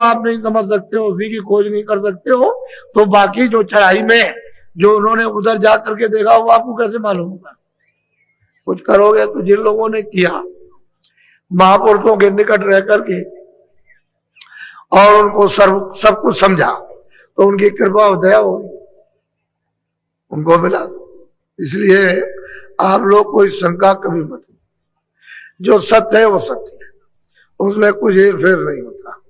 आप नहीं समझ सकते हो, उसी की खोज नहीं कर सकते हो, तो बाकी जो चढ़ाई में जो उन्होंने उधर जा करके देखा वो आपको कैसे मालूम होगा? कुछ करोगे तो जिन लोगों ने किया महापुरुषों के निकट रह करके और उनको सब कुछ समझा तो उनकी कृपा और दया होगी, उनको मिला। इसलिए आप लोग कोई शंका कभी मत, जो सत्य है वो सत्य है, उसमें कुछ हेर फेर नहीं होता।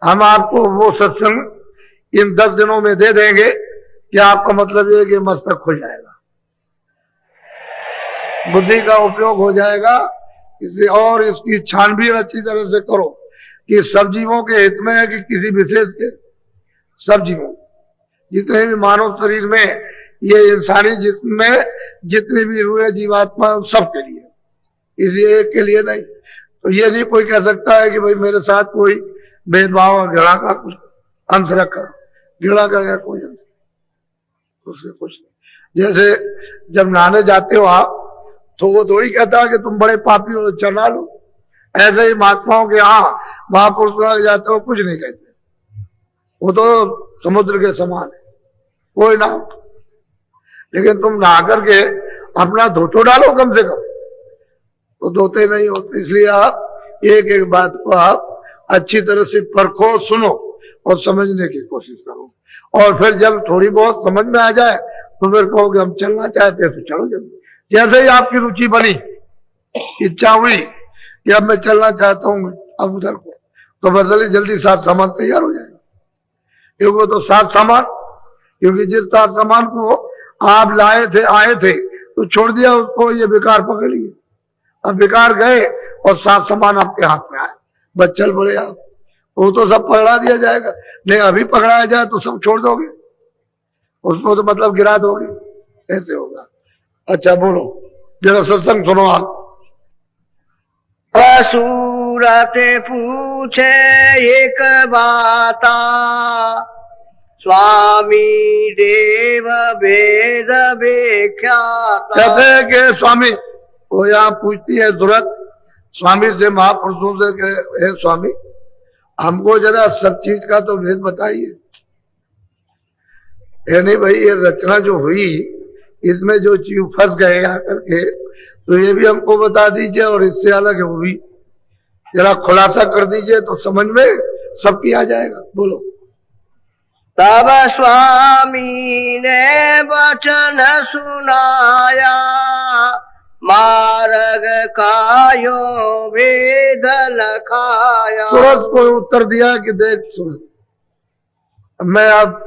हम आपको वो सत्संग इन 10 दिनों में दे देंगे कि आपका मतलब ये कि मस्तक खुल जाएगा, बुद्धि का उपयोग हो जाएगा। इसे और इसकी छानबीन अच्छी तरह से करो कि सब जीवों के हित में है कि किसी विशेष के, सब जीवों जितने भी मानव शरीर में ये इंसानी जिसमें जितने भी हुए जीवात्मा सबके लिए, इसी एक के लिए नहीं। तो ये नहीं कोई कह सकता है कि भाई मेरे साथ कोई भेदभाव और घृणा का कुछ अंश रखा, घृणा का या कोई अंश, उससे कुछ नहीं। जैसे जब नहाने जाते हो आप तो वो थोड़ी कहता है कि तुम बड़े पापी हो चढ़ा लो, ऐसे ही महात्माओं के यहाँ महापुरुष जाते हो कुछ नहीं कहते, वो तो समुद्र के समान है, कोई ना। लेकिन तुम नहा करके अपना धो तो डालो कम से कम, तो धोते नहीं होते। इसलिए आप एक एक बात को आप अच्छी तरह से परखो, सुनो और समझने की कोशिश करो, और फिर जब थोड़ी बहुत समझ में आ जाए तो फिर कहोगे हम चलना चाहते हैं तो चलो जल्दी। जैसे ही आपकी रुचि बनी, इच्छा हुई कि अब मैं चलना चाहता हूँ अब उधर को, तो बदले जल्दी साथ सामान तैयार हो जाएगा, क्योंकि वो तो साथ सामान, क्योंकि जिस साथ सामान को आप लाए थे आए थे तो छोड़ दिया उसको, ये बेकार पकड़ लिए। अब बेकार गए और साथ सामान आपके हाथ में आए, बस चल पड़े आप, वो तो सब पकड़ा दिया जाएगा। नहीं अभी पकड़ाया जाए तो सब छोड़ दोगे, उसको तो मतलब गिरा दोगे, कैसे होगा? अच्छा बोलो, जरा सत्संग सुनो आप। सूरत पूछे एक बाता, स्वामी देव भेद व्याख्याता। कहते हैं कि स्वामी, वो यहाँ पूछती है सूरत स्वामी से, महापुरुषों से कि हे स्वामी हमको जरा सब चीज का तो भेद बताइए। नहीं भाई, ये रचना जो हुई इसमें जो चीज फंस गए आकर के, तो ये भी हमको बता दीजिए, और इससे अलग है वो भी जरा खुलासा कर दीजिए, तो समझ में सबकी आ जाएगा। बोलो। तब स्वामी ने वचन सुनाया, मार्ग कायो वेद लखाया। सूरत को उत्तर दिया कि देख सूरत, मैं अब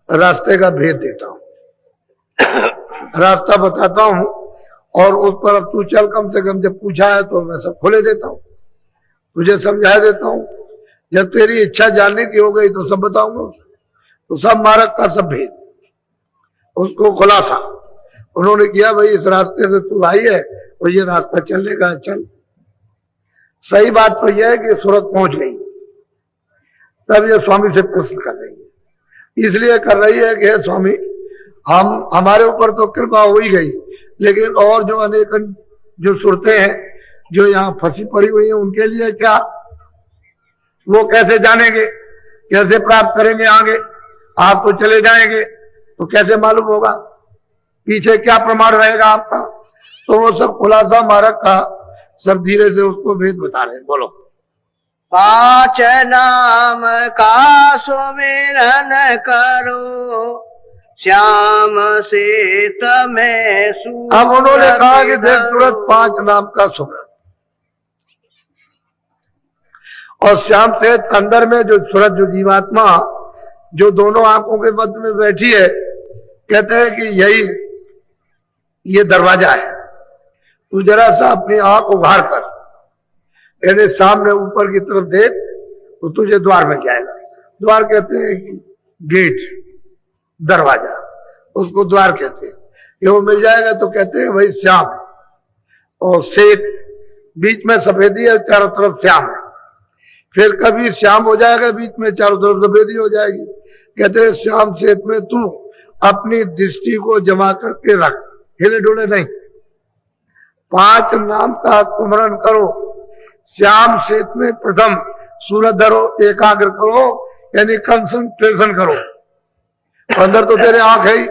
रास्ते का भेद देता हूं, रास्ता बताता हूं, और उस पर अब तू चल, कम से कम जब पूछा है तो मैं सब खोले देता हूं, तुझे समझा देता हूं। जब तेरी इच्छा जानने की हो गई तो सब बताऊंगा, तो सब मार्ग का सब भेद, उसको खुलासा उन्होंने किया। भाई इस रास्ते से तू आई है और ये रास्ता चलने का, चल। सही बात तो यह है कि सूरत पहुंच गई, तब ये स्वामी से प्रश्न कर रही है, इसलिए कर रही है कि स्वामी हम हमारे ऊपर तो कृपा हो ही गई, लेकिन और जो अनेक जो सूरतें हैं जो यहाँ फंसी पड़ी हुई है उनके लिए क्या, वो कैसे जानेंगे, कैसे प्राप्त करेंगे आगे? आप तो चले जाएंगे तो कैसे मालूम होगा, पीछे क्या प्रमाण रहेगा आपका? तो वो सब खुलासा मार्ग का सब धीरे से उसको भेद बता रहे हैं। बोलो। 5 नाम का सुमिरन करो, श्याम से तमें सूरत। अब उन्होंने कहा कि देख सूरत 5 नाम का सुमिरन, और श्याम से अंदर में जो सूरत, जो जीवात्मा जो दोनों आंखों के मध्य में बैठी है, कहते हैं कि यही ये दरवाजा है, तू जरा सा अपनी आंख उघार कर, यानी सामने ऊपर की तरफ देख तो तुझे द्वार में जाएगा। द्वार कहते हैं कि गेट, दरवाजा, उसको द्वार कहते हैं। ये वो मिल जाएगा तो कहते हैं भाई श्याम, और श्वेत बीच में सफेदी है, चारों तरफ श्याम है। फिर कभी श्याम हो जाएगा बीच में, चारों तरफ सफेदी हो जाएगी। कहते हैं श्याम श्वेत में तू अपनी दृष्टि को जमा करके रख, हिले डुले नहीं। 5 नाम का स्मरण करो, श्याम श्वेत में प्रथम सूरत धरो, एकाग्र करो, यानी कंसंट्रेशन करो। अंदर तो तेरे आंख है ही,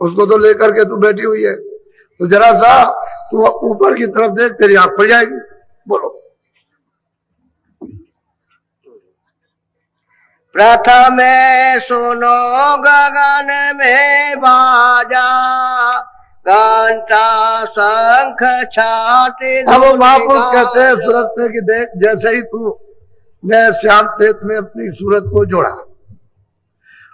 उसको तो लेकर के तू बैठी हुई है, तो जरा सा तू ऊपर की तरफ देख, तेरी आंख खुल जाएगी। बोलो। प्रथम सुनो गगन में बाजा, घंटा शंख छाती। अब वो महापुरुष कहते हैं सूरत में कि देख, जैसे ही तू ने श्याम खेत में अपनी सूरत को जोड़ा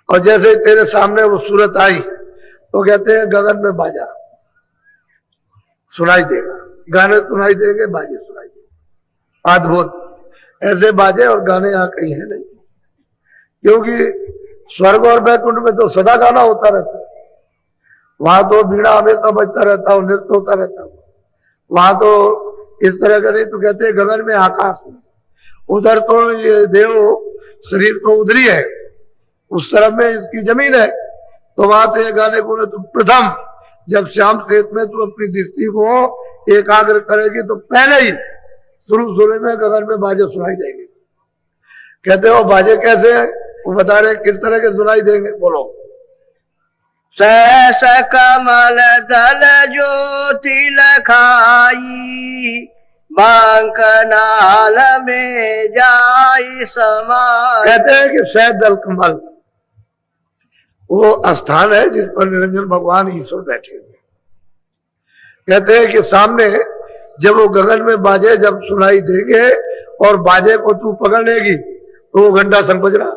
और जैसे ही तेरे सामने वो सूरत आई, तो कहते हैं गगन में बाजा सुनाई देगा, गाने सुनाई देंगे, बाजे सुनाई देंगे। अद्भुत ऐसे बाजे और गाने यहाँ कहीं है नहीं, क्योंकि स्वर्ग और बैकुंठ में तो सदा गाना होता रहता है। वहां तो बीड़ा हमेशा बजता रहता है, नृत्य होता रहता है। वहां तो इस तरह का नहीं, तो कहते हैं गगन में आकाश में, उधर तो ये देव शरीर तो उधर ही है, उस तरफ में इसकी जमीन है, तो वहां से गाने को तो प्रथम जब श्याम खेत में तू अपनी दृष्टि को एकाग्र करेगी, तो पहले ही शुरू में गगन में बाजे सुनाई देंगे। कहते हो बाजे कैसे है, वो बता रहे किस तरह के सुनाई देंगे। बोलो। सहस कमल दल ज्योति लखाई, बांकनाल में जाई समाई। कहते हैं कि सह दल कमल वो स्थान है जिस पर निरंजन भगवान ईश्वर बैठे हुए। कहते हैं कि सामने जब वो गगन में बाजे जब सुनाई देंगे और बाजे को तू पकड़ लेगी, तो वो घंटा संग बज रहा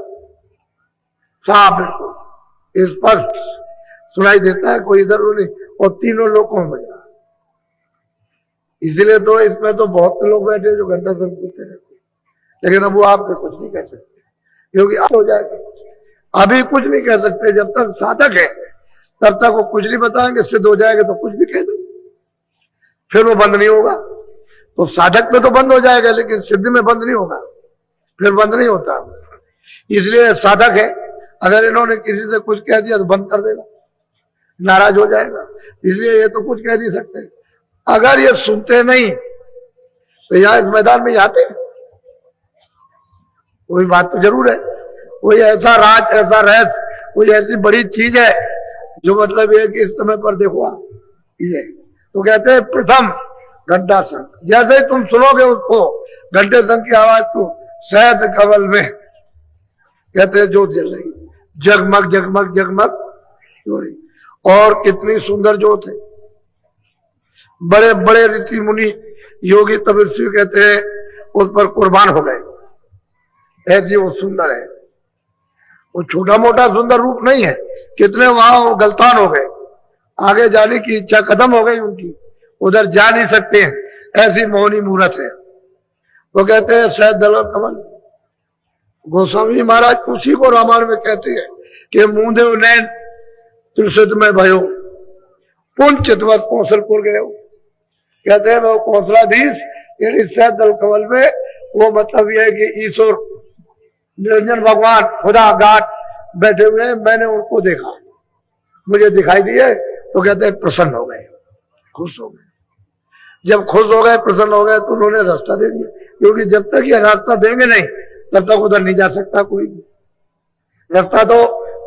साफ बिल्कुल स्पष्ट सुनाई देता है, कोई इधर नहीं, और तीनों लोगों में बज रहा। इसलिए तो इसमें तो बहुत से लोग बैठे जो घंटा संग सुनते रहते, लेकिन अब वो आपसे कुछ नहीं कह सकते, क्योंकि हो जाएगा। अभी कुछ नहीं कह सकते, जब तक साधक है तब तक वो कुछ नहीं बताएंगे, सिद्ध हो जाएगा तो कुछ भी कह देंगे, फिर वो बंद नहीं होगा। तो साधक में तो बंद हो जाएगा, लेकिन सिद्ध में बंद नहीं होगा, फिर बंद नहीं होता। इसलिए साधक है, अगर इन्होंने किसी से कुछ कह दिया तो बंद कर देगा, नाराज हो जाएगा। इसलिए ये तो कुछ कह नहीं सकते। अगर ये सुनते नहीं तो यहाँ इस मैदान में आते, कोई बात तो जरूर है, कोई ऐसा राज, ऐसा रहस्य, कोई ऐसी बड़ी चीज है जो मतलब ये कि इस समय पर देखो ये। तो कहते हैं प्रथम घंटा संग, जैसे ही तुम सुनोगे उसको घंटे संग की आवाज को, शहद कवल में कहते हैं ज्योत जल रही, जगमग जगमग जगमग हो रही, और कितनी सुंदर ज्योत है। बड़े बड़े ऋषि मुनि योगी तपस्वी कहते हैं उस पर कुर्बान हो गए, ऐसी वो सुंदर है। वो छोटा मोटा सुंदर रूप नहीं है, कितने वहां गलतान हो गए, आगे जाने की इच्छा खत्म हो गई उनकी, उधर जा नहीं सकते हैं, ऐसी मोहनी मूर्त है। तो कहते हैं शहद दल कमल। गोस्वामी महाराज उसी को रामायण में कहते हैं कि मुंदेव नैन तुलसित में भयो, पुन चितवत कौशलपुर गए। कहते हैं वो कौशलाधीश यानी शहद दल कमल में, वो मतलब यह है कि ईश्वर निरंजन भगवान खुदा घाट बैठे हुए हैं, मैंने उनको देखा, मुझे दिखाई दिए, तो कहते हैं प्रसन्न हो गए, खुश हो गए। जब खुश हो गए, प्रसन्न हो गए, तो उन्होंने रास्ता दे दिया, क्योंकि जब तक ये रास्ता देंगे नहीं तब तक उधर नहीं जा सकता कोई भी। रास्ता तो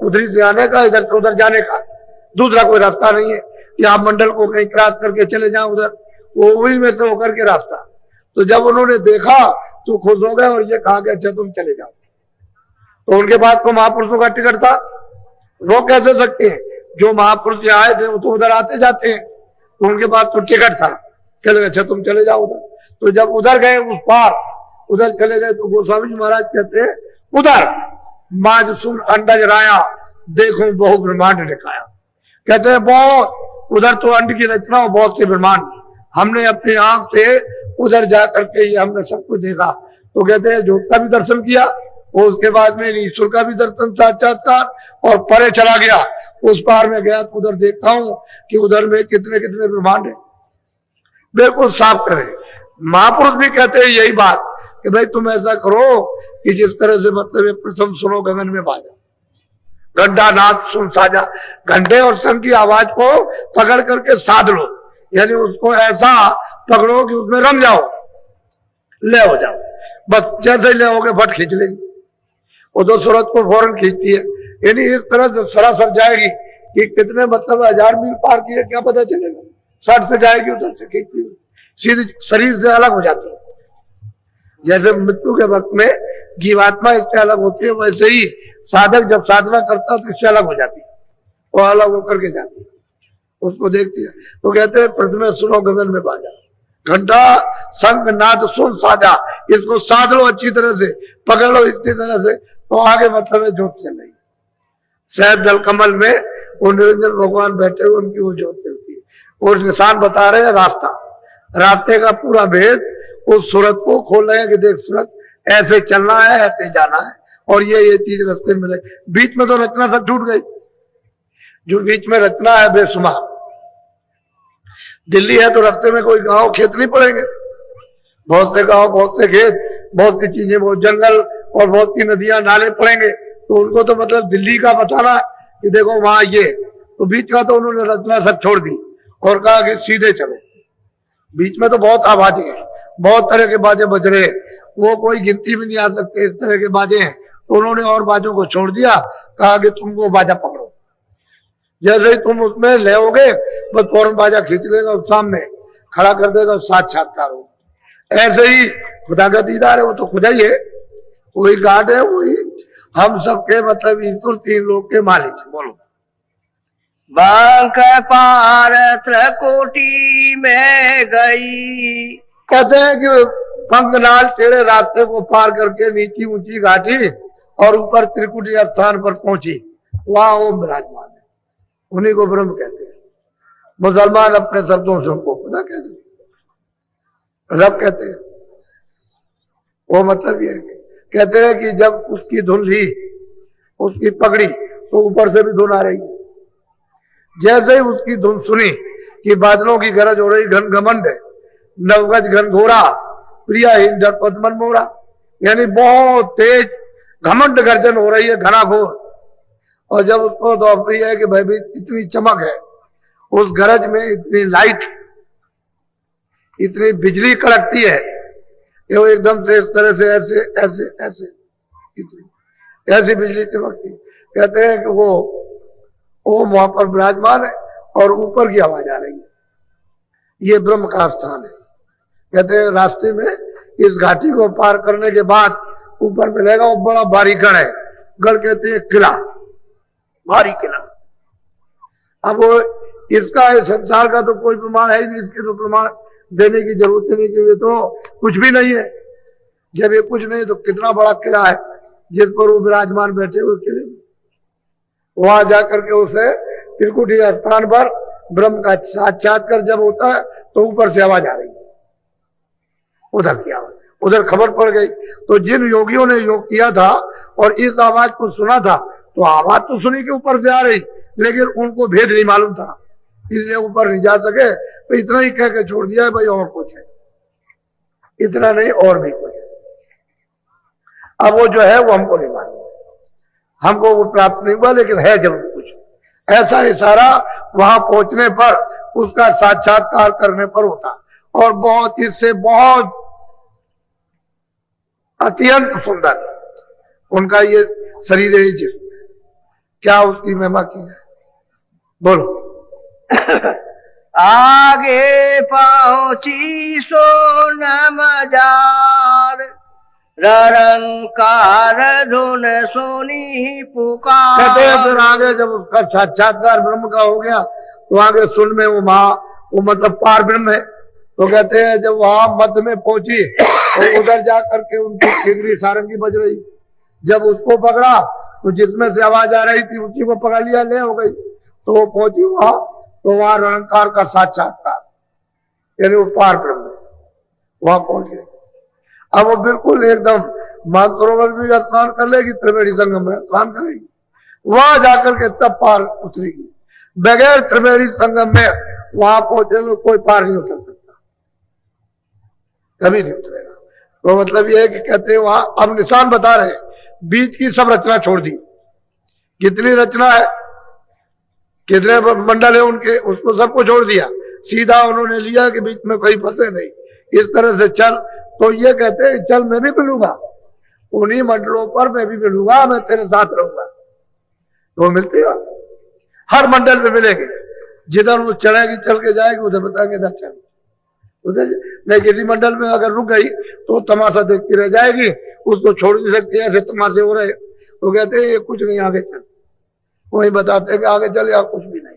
उधरी से आने का, इधर से उधर जाने का, दूसरा कोई रास्ता नहीं है कि आप मंडल को कहीं क्रॉस करके चले जाओ उधर, वो वही में से होकर के रास्ता। तो जब उन्होंने देखा तो खुश हो गए और ये कहा गया अच्छा तुम चले जाओ। तो उनके पास तो महापुरुषों का टिकट था, रोक कैसे सकते हैं? जो महापुरुष आए थे वो तो उधर आते जाते हैं, तो उनके पास तो टिकट था, चले अच्छा तुम चले जाओ उधर। तो जब उधर गए उस पार, उधर चले गए, तो गोस्वामी जी महाराज कहते हैं उधर माज सुन अंडज राया, देखो बहु ब्रह्मांड दिखाया। कहते हैं बहुत उधर तो अंड की रचना हो, बहुत से ब्रह्मांड, हमने अपनी आंख से उधर जा करके ये हमने सब कुछ देखा। तो कहते हैं ज्योत का भी दर्शन किया, और उसके बाद में ईश्वर का भी दर्शन साक्षात्कार, और परे चला गया, उस पार में गया तो उधर देखता हूं कि उधर में कितने कितने ब्रह्मांड है, बिल्कुल साफ करें। महापुरुष भी कहते हैं यही बात कि भाई तुम ऐसा करो कि जिस तरह से मतलब प्रथम सुनो गगन में बाजा, घंटा नाद सुन साजा, घंटे और शंख की आवाज को पकड़ करके साध लो, यानी उसको ऐसा पकड़ो कि उसमें रम जाओ। ले हो जाओ, बस जैसे ही ले होगे फट खींच लेगी। वो तो सूरत को फौरन खींचती है, यानी इस तरह से सरासर जाएगी कि कितने मतलब 1000 मील पार किए क्या पता चलेगा, सट से जाएगी उधर से खींचती हुई, सीधी शरीर से अलग हो जाती है। जैसे मृत्यु के वक्त में जीवात्मा इससे अलग होती है, वैसे ही साधक जब साधना करता है तो इससे अलग हो जाती है, वो अलग होकर के जाती है, उसको देखती है। तो कहते हैं प्रथम सुनो गगन में बाजा, घंटा शंख नाद सुन साजा, इसको साध लो अच्छी तरह से, पकड़ लो इसी तरह से, तो आगे मतलब है ज्योत चल रही। शायद दल कमल में वो निरंजन भगवान बैठे हुए, उनकी वो ज्योत चलती है, और निशान बता रहे हैं रास्ता, रास्ते का पूरा भेद उस सूरत को खोल रहे हैं कि देख सूरत ऐसे चलना है, ऐसे जाना है, और ये चीज रास्ते में बीच में तो रचना सब टूट गई, जो बीच में रचना है बेशुमार। दिल्ली है तो रास्ते में कोई गांव खेत नहीं पड़ेंगे, बहुत से गांव, बहुत से खेत, बहुत सी चीजें, बहुत जंगल और बहुत सी नदियां नाले पड़ेंगे, तो उनको तो मतलब दिल्ली का बताना कि देखो वहां ये, तो बीच का तो उन्होंने रचना सब छोड़ दी और कहा कि सीधे चलो। बीच में तो बहुत आवाजें हैं, बहुत तरह के बाजे बज रहे, वो कोई गिनती भी नहीं आ सकते, इस तरह के बाजे हैं, तो उन्होंने और बाजों को छोड़ दिया, कहा कि तुम वो बाजा पकड़ो, जैसे ही तुम उसमें ले होगे बस फौरन बाजा खींच लेगा और सामने खड़ा कर देगा, साक्षात्कार होगा। ऐसे ही खुदा का दीदार है, वो तो खुदा ही है, वही गाड है, वही हम सबके मतलब ईश्वर 3 लोग के मालिक। बोलो बांक पार त्रिकुटी में गई, कहते हैं कि पंखनाल टेढ़े रास्ते को पार करके नीची ऊंची घाटी और ऊपर त्रिकुटी स्थान पर पहुंची, वहां ओम विराजमान है, उन्हीं को ब्रह्म कहते हैं। मुसलमान अपने शब्दों से उनको खुदा कहते हैं, रब कहते हैं। वो मतलब ये कहते हैं कि जब उसकी धुन ली, उसकी पकड़ी, तो ऊपर से भी धुन आ रही है। जैसे ही उसकी धुन सुनी कि बादलों की गरज हो रही, घन घमंड है, नवगज घन घोरा, प्रियाहीन डरपत मन मोरा, यानी बहुत तेज घमंड गर्जन हो रही है, घना घोर। और जब उसको तो अप्रिय है कि भाई भी इतनी चमक है उस गरज में, इतनी लाइट, इतनी बिजली कड़कती है कि वो एकदम से इस तरह से ऐसे ऐसे ऐसे इतनी ऐसी बिजली चमकती। कहते हैं कि वो ओम वहां पर विराजमान है और ऊपर की आवाज आ रही है, ये ब्रह्म का स्थान है। कहते हैं रास्ते में इस घाटी को पार करने के बाद ऊपर मिलेगा वो बड़ा भारी गढ़ है, गढ़ कहते हैं किला, भारी किला। अब वो इसका संसार का तो कोई प्रमाण है ही नहीं, इसके तो प्रमाण देने की जरूरत नहीं, कि ये तो कुछ भी नहीं है। जब ये कुछ नहीं तो कितना बड़ा किला है जिस पर वो विराजमान बैठे हुए किले में। वहां जाकर के उसे त्रिकुटी स्थान पर ब्रह्म का साक्षात्कार जब होता है तो ऊपर से आवाज आ रही है, उधर की आवाज, उधर खबर पड़ गई। तो जिन योगियों ने योग किया था और इस आवाज को सुना था, तो आवाज तो सुनी के ऊपर से आ रही, लेकिन उनको भेद नहीं मालूम था, इसलिए ऊपर नहीं जा सके, तो इतना ही कह के छोड़ दिया भाई और कुछ है, इतना नहीं और भी कुछ है। अब वो जो है वो हमको नहीं मालूम, हमको वो प्राप्त नहीं हुआ, लेकिन है जरूर कुछ। ऐसा इशारा वहां पहुंचने पर, उसका साक्षात्कार करने पर होता, और बहुत इससे बहुत अत्यंत सुंदर उनका ये शरीर है, जिस क्या उसकी महिमा की है, बोलो। आगे पहुंची सोनम जार, रंकार धुन सुनी पुकार। कहते हैं फिर आगे जब उसका साक्षात्कार ब्रह्म का हो गया, तो आगे सुन में वो मतलब पार ब्रह्म है। तो कहते हैं जब वहां मध्य में पहुंची तो उधर जाकर के उनकी खिगरी सारंगी बज रही, जब उसको पकड़ा तो जिसमें से आवाज आ रही थी उसी को पकड़ लिया, ले हो गई। तो वो पहुंची वहां, तो वहां रंकार का साक्षात्कार, यानी वो पार ब्रह्म वहां पहुंच गए। अब वो बिल्कुल एकदम मानसरोवर भी स्नान कर लेगी, त्रिवेणी संगम में स्नान करेगी, वहां जाकर के तब पार उतरेगी। बगैर त्रिवेणी संगम में वहां पहुंचे हुए कोई पार नहीं उतर सकता, कभी नहीं उतरेगा। तो मतलब ये है कि कहते हैं वहां अब निशान बता रहे, बीच की सब रचना छोड़ दी, कितनी रचना है, कितने मंडल है उनके, उसको सबको छोड़ दिया, सीधा उन्होंने लिया कि बीच में कोई फंसे नहीं, इस तरह से चल तो ये कहते हैं चल मैं भी मिलूंगा, उन्हीं मंडलों पर मैं भी मिलूंगा, मैं तेरे साथ रहूंगा। तो मिलती है, हर मंडल में मिलेंगे, जिधर वो चलेगी चल के जाएगी उधर बताएंगे इधर चल उधर। नहीं किसी मंडल में अगर रुक गई तो तमाशा देखती रह जाएगी, उसको छोड़ नहीं सकती, ऐसे तमाशे हो रहे। तो कहते हैं ये कुछ नहीं, आगे चल। वही बताते हैं कि आगे चल या कुछ भी नहीं।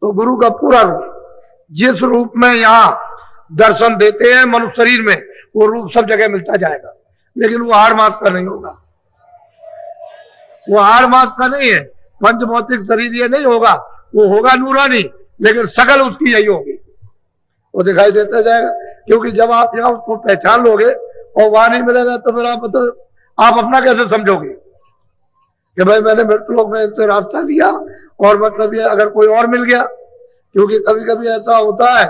तो गुरु का पूरा रूप, जिस रूप में यहाँ दर्शन देते हैं मनुष्य शरीर में, वो रूप सब जगह मिलता जाएगा, लेकिन वो हाड़ मास का नहीं होगा, वो हाड़ मास का नहीं है, पंचभौतिक शरीर ये नहीं होगा, वो होगा नूरानी, लेकिन शकल उसकी यही होगी, वो दिखाई देता जाएगा। क्योंकि जब आप यहाँ उसको पहचान लोगे और वहां नहीं मिलेगा तो फिर आप अपना कैसे समझोगे कि भाई मैंने लोग में इनसे रास्ता लिया और मतलब ये अगर कोई और मिल गया। क्योंकि कभी कभी ऐसा होता है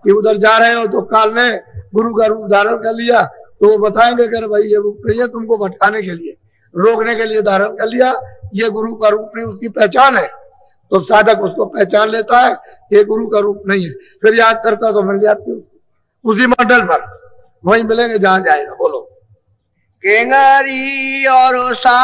कि उधर जा रहे हो तो काल ने गुरु का रूप धारण कर लिया, तो वो बताएंगे कि भाई ये रूप नहीं है, तुमको भटकाने के लिए, रोकने के लिए धारण कर लिया, ये गुरु का रूप नहीं, उसकी पहचान है। तो साधक उसको पहचान लेता है, ये गुरु का रूप नहीं है, फिर याद करता तो मिल जाती उसको उसी मंडल पर, वहीं मिलेंगे जहां जाएगा। बोलो केंगरी और सा